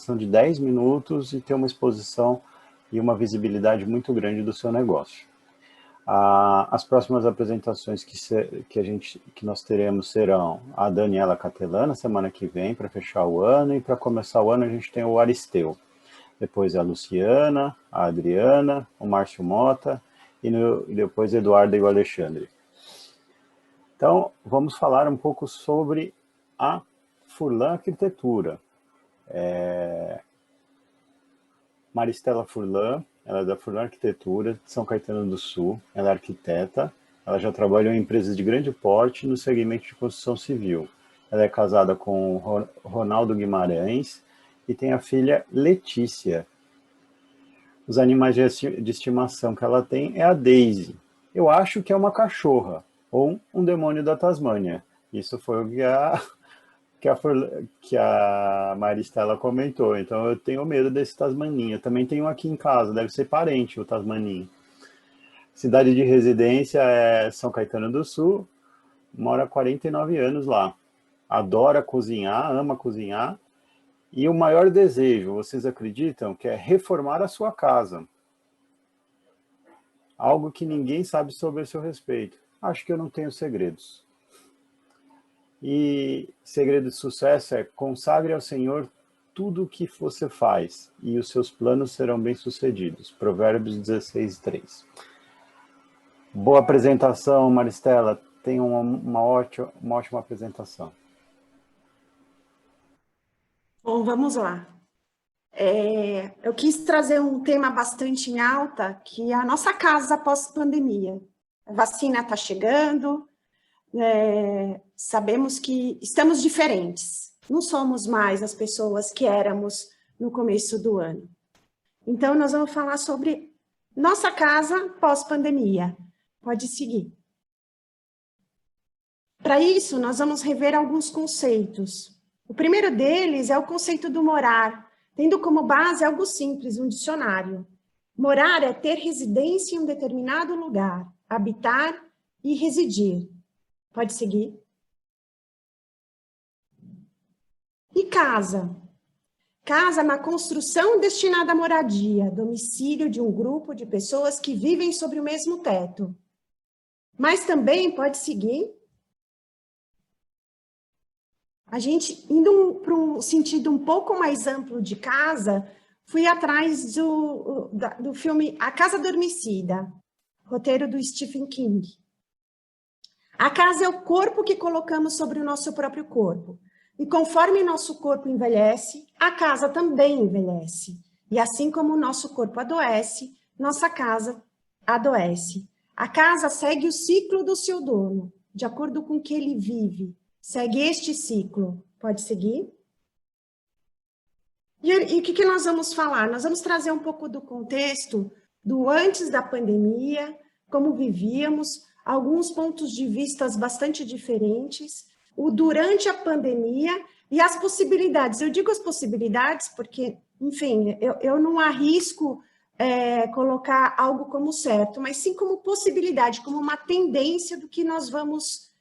apresentação de 10 minutos e ter uma exposição e uma visibilidade muito grande do seu negócio. As próximas apresentações que nós teremos serão a Daniela Catelana, semana que vem, para fechar o ano, e para começar o ano a gente tem o Aristeu. Depois a Luciana, a Adriana, o Márcio Mota, e depois Eduardo e o Alexandre. Então, vamos falar um pouco sobre a Furlan Arquitetura. Maristela Furlan, ela é da Furlan Arquitetura, de São Caetano do Sul, ela é arquiteta, ela já trabalhou em empresas de grande porte no segmento de construção civil. Ela é casada com Ronaldo Guimarães e tem a filha Letícia. Os animais de estimação que ela tem é a Daisy. Eu acho que é uma cachorra, ou um demônio da Tasmânia. Isso foi o que a Maristela comentou, então eu tenho medo desse Tasmaninho. Eu também tenho aqui em casa, deve ser parente o Tasmaninho. Cidade de residência é São Caetano do Sul, mora há 49 anos lá. Adora cozinhar, ama cozinhar, e o maior desejo, vocês acreditam, que é reformar a sua casa. Algo que ninguém sabe sobre o seu respeito. Acho que eu não tenho segredos. E segredo de sucesso é: consagre ao Senhor tudo o que você faz, e os seus planos serão bem-sucedidos. Provérbios 16:3. Boa apresentação, Maristela. Tenha uma ótima apresentação. Bom, vamos lá. Eu quis trazer um tema bastante em alta, que é a nossa casa pós-pandemia. A vacina está chegando, sabemos que estamos diferentes, não somos mais as pessoas que éramos no começo do ano. Então, nós vamos falar sobre nossa casa pós-pandemia. Pode seguir. Para isso, nós vamos rever alguns conceitos. O primeiro deles é o conceito do morar, tendo como base algo simples, um dicionário. Morar é ter residência em um determinado lugar, habitar e residir. Pode seguir. E casa? Casa é uma construção destinada à moradia, domicílio de um grupo de pessoas que vivem sobre o mesmo teto. Mas também pode seguir. A gente, indo para um sentido um pouco mais amplo de casa, fui atrás do filme A Casa Adormecida, roteiro do Stephen King. A casa é o corpo que colocamos sobre o nosso próprio corpo. E conforme nosso corpo envelhece, a casa também envelhece. E assim como o nosso corpo adoece, nossa casa adoece. A casa segue o ciclo do seu dono, de acordo com o que ele vive. Segue este ciclo. Pode seguir? E o que nós vamos falar? Nós vamos trazer um pouco do contexto do antes da pandemia, como vivíamos, alguns pontos de vista bastante diferentes, o durante a pandemia e as possibilidades. Eu digo as possibilidades porque, enfim, eu não arrisco colocar algo como certo, mas sim como possibilidade, como uma tendência do que nós vamos...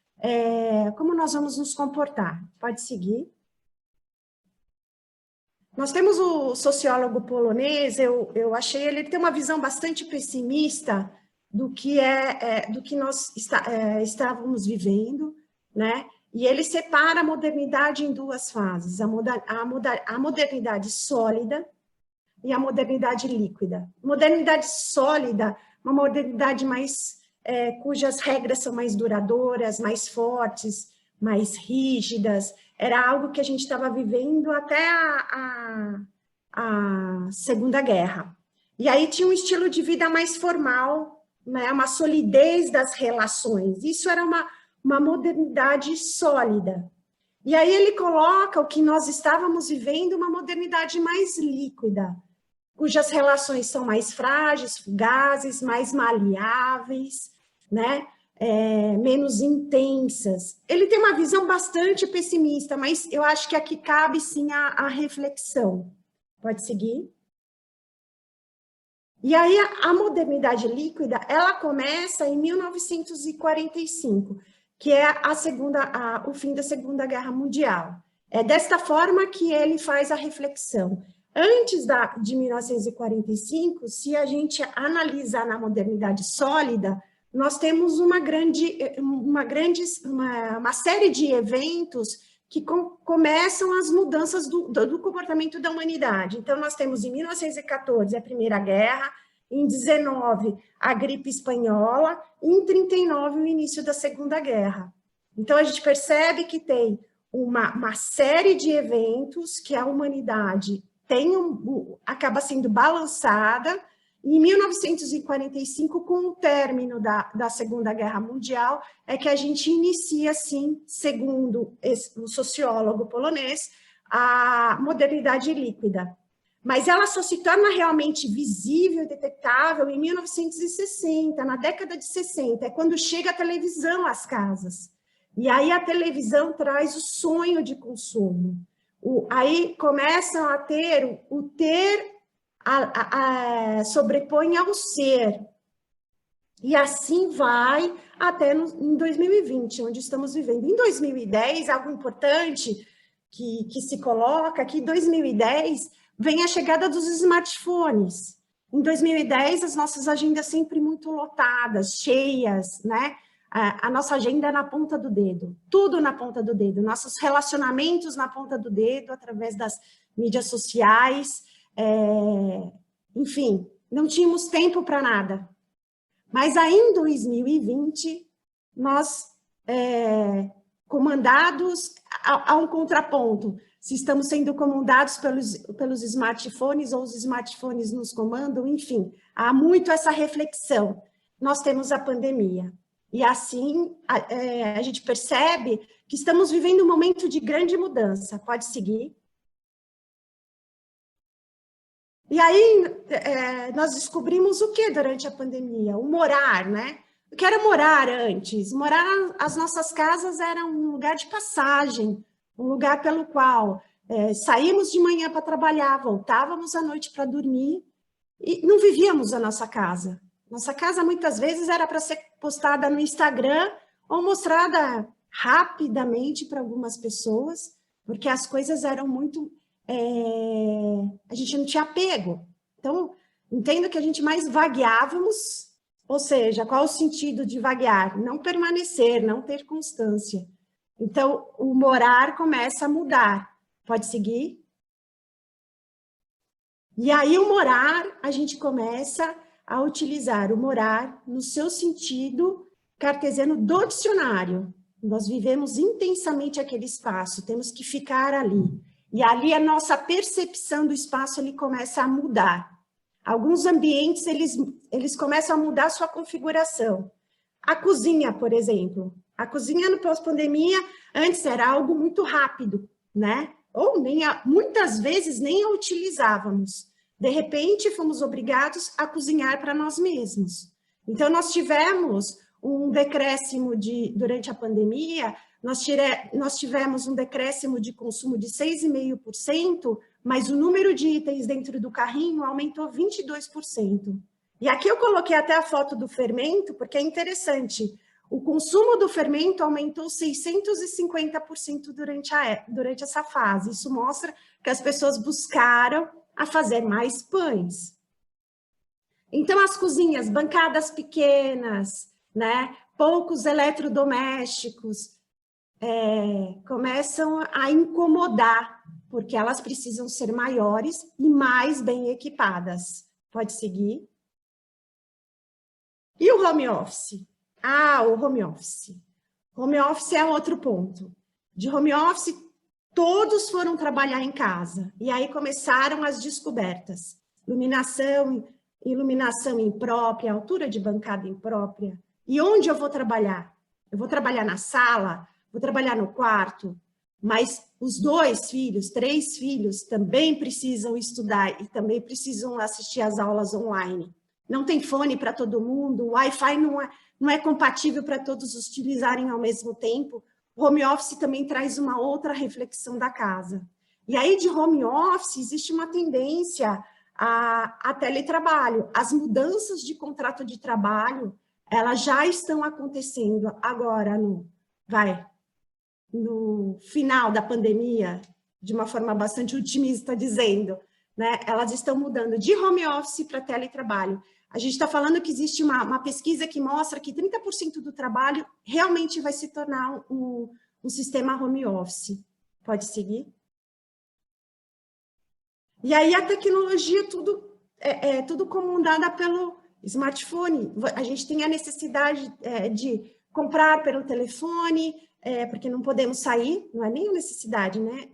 como nós vamos nos comportar. Pode seguir. Nós temos o sociólogo polonês, eu achei ele tem uma visão bastante pessimista do que nós estávamos vivendo, né? E ele separa a modernidade em duas fases, a modernidade sólida e a modernidade líquida. Modernidade sólida, uma modernidade mais... cujas regras são mais duradouras, mais fortes, mais rígidas. Era algo que a gente estava vivendo até a Segunda Guerra. E aí tinha um estilo de vida mais formal, né? Uma solidez das relações. Isso era uma modernidade sólida. E aí ele coloca o que nós estávamos vivendo, uma modernidade mais líquida, cujas relações são mais frágeis, fugazes, mais maleáveis, né? Menos intensas. Ele tem uma visão bastante pessimista, mas eu acho que aqui cabe sim a reflexão. Pode seguir? E aí a modernidade líquida, ela começa em 1945, que é o fim da Segunda Guerra Mundial. É desta forma que ele faz a reflexão. Antes de 1945, se a gente analisar na modernidade sólida, nós temos uma série de eventos que começam as mudanças do comportamento da humanidade. Então, nós temos em 1914 a Primeira Guerra, em 19 a gripe espanhola, e em 39 o início da Segunda Guerra. Então, a gente percebe que tem uma série de eventos que a humanidade acaba sendo balançada. Em 1945, com o término da Segunda Guerra Mundial, é que a gente inicia, sim, segundo o sociólogo polonês, a modernidade líquida. Mas ela só se torna realmente visível e detectável em 1960, na década de 60, é quando chega a televisão às casas. E aí a televisão traz o sonho de consumo. Aí começam a ter o ter sobrepõe ao ser. E assim vai até em 2020, onde estamos vivendo. Em 2010, algo importante que se coloca, que em 2010 vem a chegada dos smartphones. Em 2010, as nossas agendas sempre muito lotadas, cheias, né? A nossa agenda na ponta do dedo, tudo na ponta do dedo, nossos relacionamentos na ponta do dedo, através das mídias sociais, enfim, não tínhamos tempo para nada. Mas aí em 2020, nós, comandados a um contraponto, se estamos sendo comandados pelos smartphones ou os smartphones nos comandam, enfim, há muito essa reflexão. Nós temos a pandemia. E assim, a gente percebe que estamos vivendo um momento de grande mudança. Pode seguir. E aí, nós descobrimos o que durante a pandemia? O morar, né? O que era morar antes? Morar, as nossas casas eram um lugar de passagem, um lugar pelo qual saímos de manhã para trabalhar, voltávamos à noite para dormir e não vivíamos a nossa casa. Nossa casa, muitas vezes, era para ser postada no Instagram ou mostrada rapidamente para algumas pessoas, porque as coisas eram muito... a gente não tinha apego. Então, entendo que a gente mais vagueávamos, ou seja, qual o sentido de vaguear? Não permanecer, não ter constância. Então, o morar começa a mudar. Pode seguir? E aí, o morar, a gente começa a utilizar o morar no seu sentido cartesiano do dicionário. Nós vivemos intensamente aquele espaço, temos que ficar ali. E ali a nossa percepção do espaço ele começa a mudar. Alguns ambientes, eles começam a mudar a sua configuração. A cozinha, por exemplo. A cozinha no pós-pandemia, antes era algo muito rápido, né? Ou muitas vezes nem a utilizávamos. De repente, fomos obrigados a cozinhar para nós mesmos. Então, nós tivemos um decréscimo durante a pandemia, nós tivemos um decréscimo de consumo de 6,5%, mas o número de itens dentro do carrinho aumentou 22%. E aqui eu coloquei até a foto do fermento, porque é interessante. O consumo do fermento aumentou 650% durante essa fase. Isso mostra que as pessoas buscaram a fazer mais pães. Então, as cozinhas, bancadas pequenas, né? Poucos eletrodomésticos, começam a incomodar, porque elas precisam ser maiores e mais bem equipadas. Pode seguir. E o home office? O home office. Home office é outro ponto. De home office, todos foram trabalhar em casa. E aí começaram as descobertas. Iluminação imprópria, altura de bancada imprópria. E onde eu vou trabalhar? Eu vou trabalhar na sala? Vou trabalhar no quarto? Mas os 2 filhos, 3 filhos também precisam estudar e também precisam assistir às aulas online. Não tem fone para todo mundo, o Wi-Fi não é compatível para todos utilizarem ao mesmo tempo. O home office também traz uma outra reflexão da casa. E aí, de home office, existe uma tendência a teletrabalho. As mudanças de contrato de trabalho, elas já estão acontecendo agora no final da pandemia, de uma forma bastante otimista, dizendo, né? Elas estão mudando de home office para teletrabalho. A gente está falando que existe uma pesquisa que mostra que 30% do trabalho realmente vai se tornar um sistema home office. Pode seguir? E aí a tecnologia, tudo comandada pelo smartphone. A gente tem a necessidade de comprar pelo telefone, porque não podemos sair, não é nem a necessidade, né?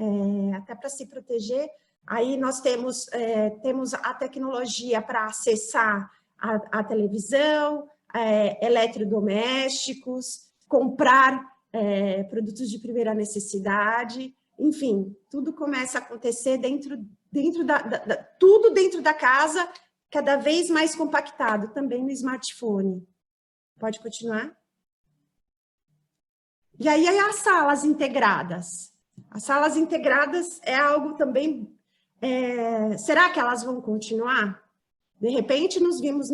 Até para se proteger. Aí nós temos a tecnologia para acessar a televisão, eletrodomésticos, comprar produtos de primeira necessidade, enfim, tudo começa a acontecer tudo dentro da casa, cada vez mais compactado, também no smartphone. Pode continuar? E aí as salas integradas. As salas integradas é algo também... será que elas vão continuar? De repente, nos vimos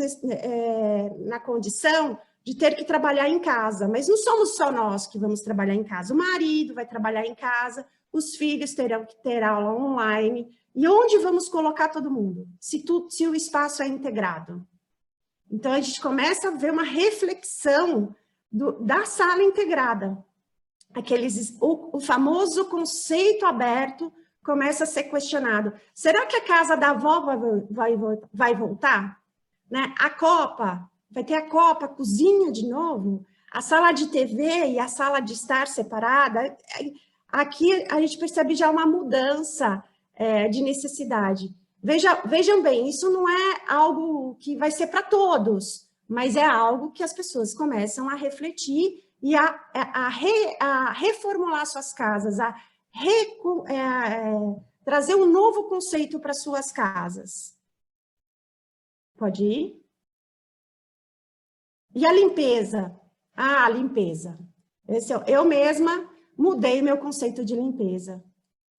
na condição de ter que trabalhar em casa, mas não somos só nós que vamos trabalhar em casa. O marido vai trabalhar em casa, os filhos terão que ter aula online. E onde vamos colocar todo mundo? Se o espaço é integrado. Então, a gente começa a ver uma reflexão da sala integrada. O famoso conceito aberto começa a ser questionado. Será que a casa da avó vai voltar? Né? A Copa, vai ter a Copa, a cozinha de novo? A sala de TV e a sala de estar separada? Aqui a gente percebe já uma mudança de necessidade. Vejam bem, isso não é algo que vai ser para todos, mas é algo que as pessoas começam a refletir e a reformular suas casas, trazer um novo conceito para suas casas. Pode ir? E a limpeza? A limpeza. Eu mesma mudei meu conceito de limpeza.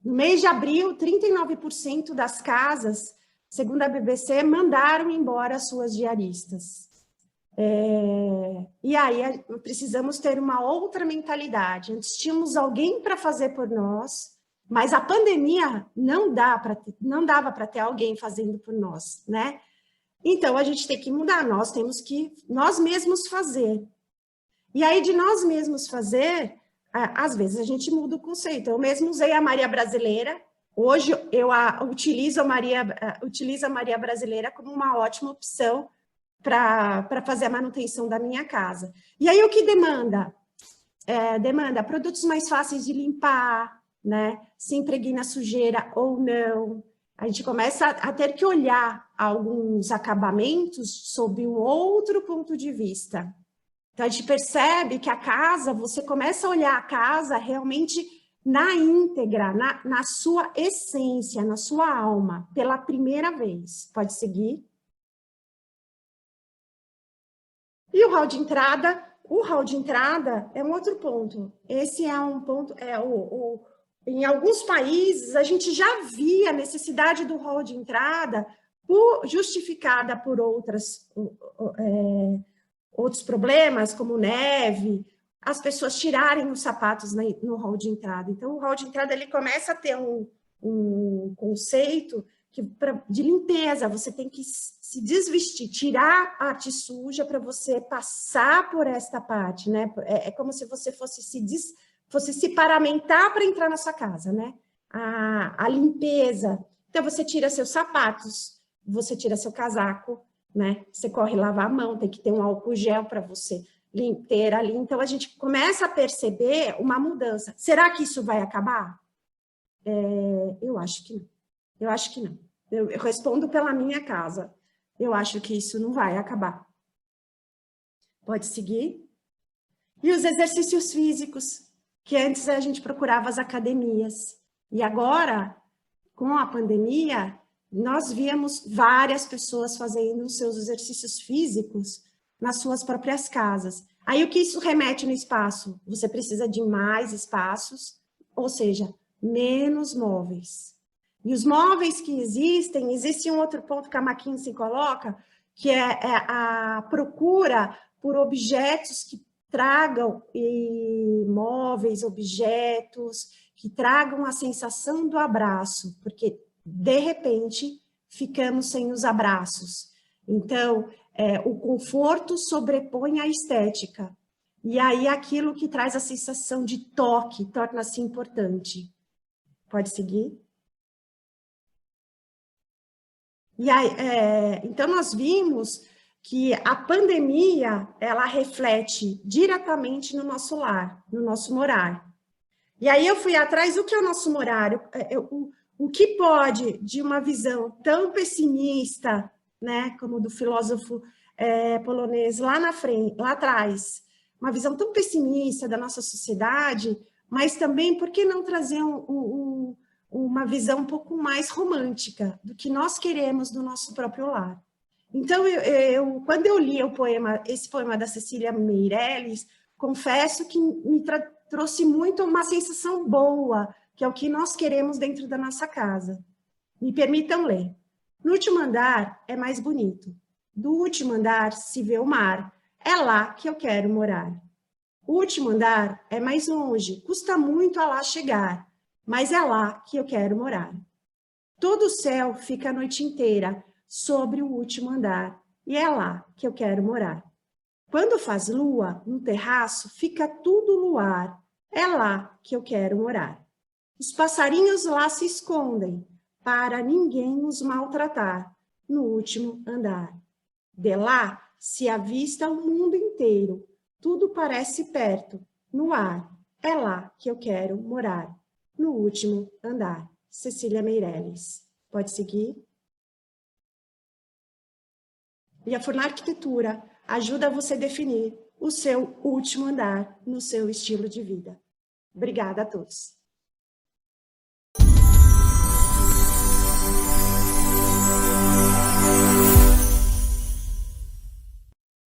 No mês de abril, 39% das casas, segundo a BBC, mandaram embora suas diaristas. E aí precisamos ter uma outra mentalidade. Antes tínhamos alguém para fazer por nós, mas a pandemia não dava para ter alguém fazendo por nós, né? Então a gente tem que mudar, nós temos que nós mesmos fazer. E aí de nós mesmos fazer, às vezes a gente muda o conceito. Eu mesmo usei a Maria Brasileira, hoje eu utilizo a Maria Brasileira como uma ótima opção para fazer a manutenção da minha casa. E aí o que demanda? Demanda produtos mais fáceis de limpar, né? Se impregna sujeira ou não. A gente começa a ter que olhar alguns acabamentos sob um outro ponto de vista. Então, a gente percebe que a casa, você começa a olhar a casa realmente na íntegra, na sua essência, na sua alma, pela primeira vez. Pode seguir? E o hall de entrada? O hall de entrada é um outro ponto. Esse é um ponto... Em alguns países, a gente já via a necessidade do hall de entrada justificada por outros problemas, como neve, as pessoas tirarem os sapatos no hall de entrada. Então, o hall de entrada ele começa a ter um conceito de limpeza, você tem que se desvestir, tirar a parte suja para você passar por esta parte, né? É como se você fosse se paramentar para entrar na sua casa, né? A limpeza. Então, você tira seus sapatos, você tira seu casaco, né? Você corre lavar a mão, tem que ter um álcool gel para você ter ali. Então, a gente começa a perceber uma mudança. Será que isso vai acabar? Eu acho que não. Eu acho que não. Eu respondo pela minha casa. Eu acho que isso não vai acabar. Pode seguir? E os exercícios físicos, que antes a gente procurava as academias. E agora, com a pandemia, nós víamos várias pessoas fazendo os seus exercícios físicos nas suas próprias casas. Aí, o que isso remete no espaço? Você precisa de mais espaços, ou seja, menos móveis. E os móveis que existe um outro ponto que a McKinsey coloca, que é a procura por objetos que tragam móveis, objetos, que tragam a sensação do abraço, porque, de repente, ficamos sem os abraços. Então, o conforto sobrepõe a estética. E aí, aquilo que traz a sensação de toque torna-se importante. Pode seguir? E aí, então, nós vimos que a pandemia, ela reflete diretamente no nosso lar, no nosso morar. E aí eu fui atrás do que é o nosso morar, o que pode, de uma visão tão pessimista, né, como do filósofo polonês lá na frente, lá atrás, uma visão tão pessimista da nossa sociedade, mas também, por que não trazer uma visão um pouco mais romântica do que nós queremos do nosso próprio lar? Então, quando eu li esse poema da Cecília Meirelles, confesso que me trouxe muito uma sensação boa, que é o que nós queremos dentro da nossa casa. Me permitam ler. No último andar é mais bonito. Do último andar se vê o mar. É lá que eu quero morar. O último andar é mais longe, custa muito a lá chegar, mas é lá que eu quero morar. Todo o céu fica a noite inteira sobre o último andar, e é lá que eu quero morar. Quando faz lua, no terraço, fica tudo luar, é lá que eu quero morar. Os passarinhos lá se escondem, para ninguém os maltratar, no último andar. De lá se avista o mundo inteiro, tudo parece perto, no ar, é lá que eu quero morar, no último andar. Cecília Meirelles. Pode seguir? E a Furna Arquitetura ajuda você a definir o seu último andar no seu estilo de vida. Obrigada a todos.